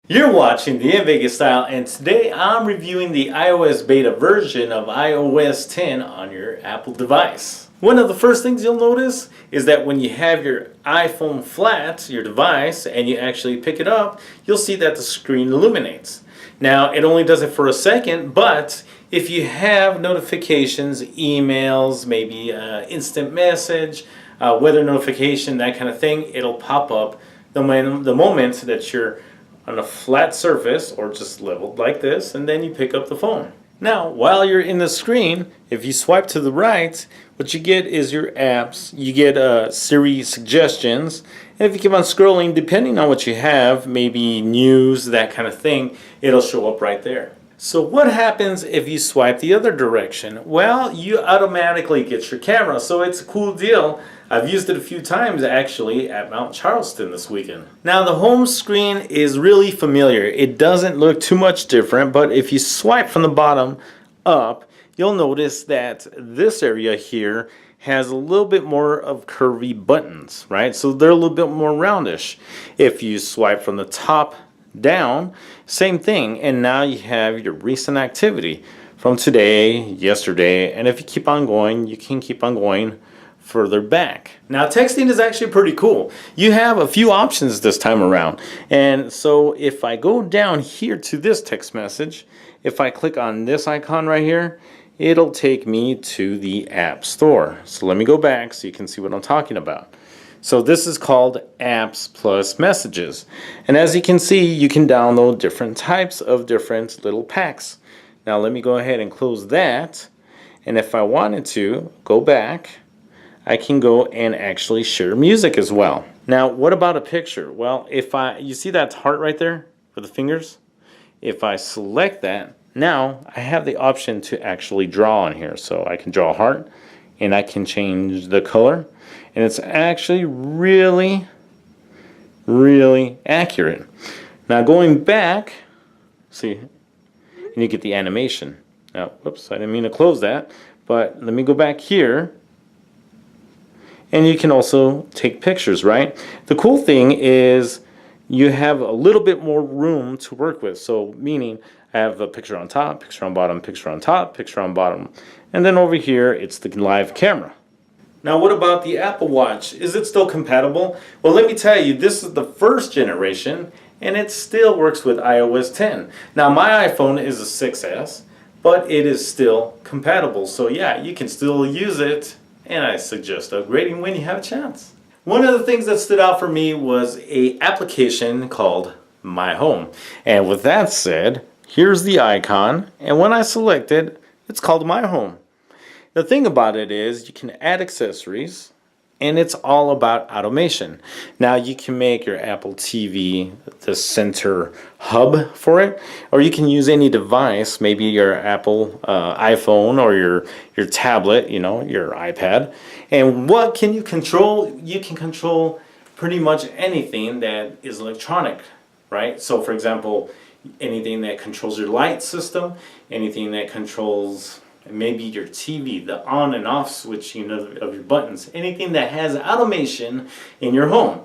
You're watching the In Vegas Style, and today I'm reviewing the iOS beta version of iOS 10 on your Apple device. One of the first things you'll notice is that when you have your iPhone flat, your device, and you actually pick it up, you'll see that the screen illuminates. Now, it only does it for a second, but if you have notifications, emails, maybe instant message, weather notification, that kind of thing, it'll pop up the moment that you're on a flat surface or just leveled like this, and then you pick up the phone. Now, while you're in the screen, if you swipe to the right, what you get is your apps. You get Siri suggestions, and if you keep on scrolling, depending on what you have, maybe news, that kind of thing, it'll show up right there. So what happens if you swipe the other direction? Well, you automatically get your camera, so it's a cool deal. I've used it a few times actually at Mount Charleston this weekend. Now the home screen is really familiar. It doesn't look too much different, but if you swipe from the bottom up, you'll notice that this area here has a little bit more of curvy buttons, right? So they're a little bit more roundish. If you swipe from the top down, same thing, and now you have your recent activity from today, yesterday, and if you keep on going, you can keep on going further back. Now texting is actually pretty cool. You have a few options this time around, and so if I go down here to this text message, if I click on this icon right here, it'll take me to the App Store. So let me go back so you can see what I'm talking about. So this is called Apps Plus Messages. And as you can see, you can download different types of different little packs. Now let me go ahead and close that. And if I wanted to go back, I can go and actually share music as well. Now, what about a picture? Well, you see that heart right there for the fingers? If I select that, now I have the option to actually draw on here. So I can draw a heart and I can change the color. And it's actually really, really accurate. Now going back, see, and you get the animation. Now, whoops, I didn't mean to close that, but let me go back here. And you can also take pictures, right? The cool thing is you have a little bit more room to work with. So meaning I have a picture on top, picture on bottom, picture on top, picture on bottom. And then over here, it's the live camera. Now what about the Apple Watch? Is it still compatible? Well, let me tell you, this is the first generation and it still works with iOS 10. Now my iPhone is a 6S, but it is still compatible. So yeah, you can still use it, and I suggest upgrading when you have a chance. One of the things that stood out for me was an application called My Home. And with that said, here's the icon, and when I select it, it's called My Home. The thing about it is you can add accessories, and it's all about automation. Now you can make your Apple TV the center hub for it, or you can use any device, maybe your Apple iPhone or your tablet, your iPad. And what can you control? You can control pretty much anything that is electronic, right? So for example, anything that controls your light system, anything that controls maybe your TV, the on and off switching of your buttons, anything that has automation in your home.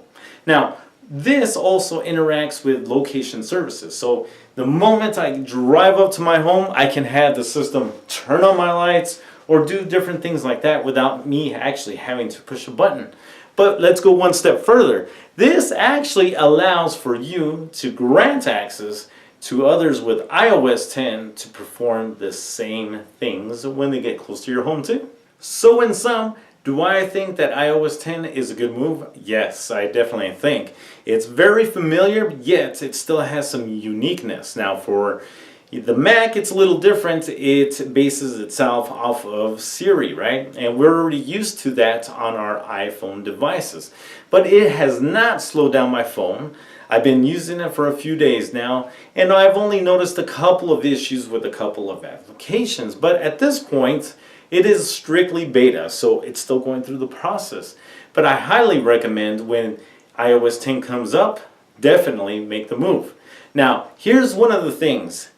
Now, this also interacts with location services. So the moment I drive up to my home, I can have the system turn on my lights or do different things like that without me actually having to push a button. But let's go one step further. This actually allows for you to grant access to others with iOS 10 to perform the same things when they get close to your home too. So in sum, do I think that iOS 10 is a good move? Yes, I definitely think. It's very familiar, yet it still has some uniqueness. Now for the Mac, it's a little different. It bases itself off of Siri, right? And we're already used to that on our iPhone devices. But it has not slowed down my phone. I've been using it for a few days now, and I've only noticed a couple of issues with a couple of applications. But at this point, it is strictly beta, so it's still going through the process. But I highly recommend when iOS 10 comes up, definitely make the move. Now, here's one of the things.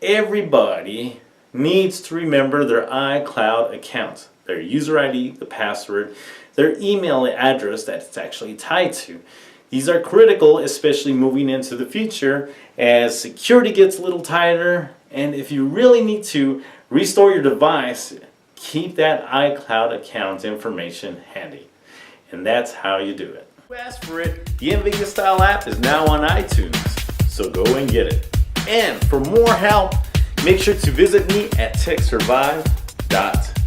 Everybody needs to remember their iCloud account, their user ID, the password, their email address that it's actually tied to. These are critical, especially moving into the future as security gets a little tighter, and if you really need to restore your device, keep that iCloud account information handy. And that's how you do it. You asked for it. The NVIDIA Style app is now on iTunes, so go and get it. And for more help, make sure to visit me at techsurvive.com.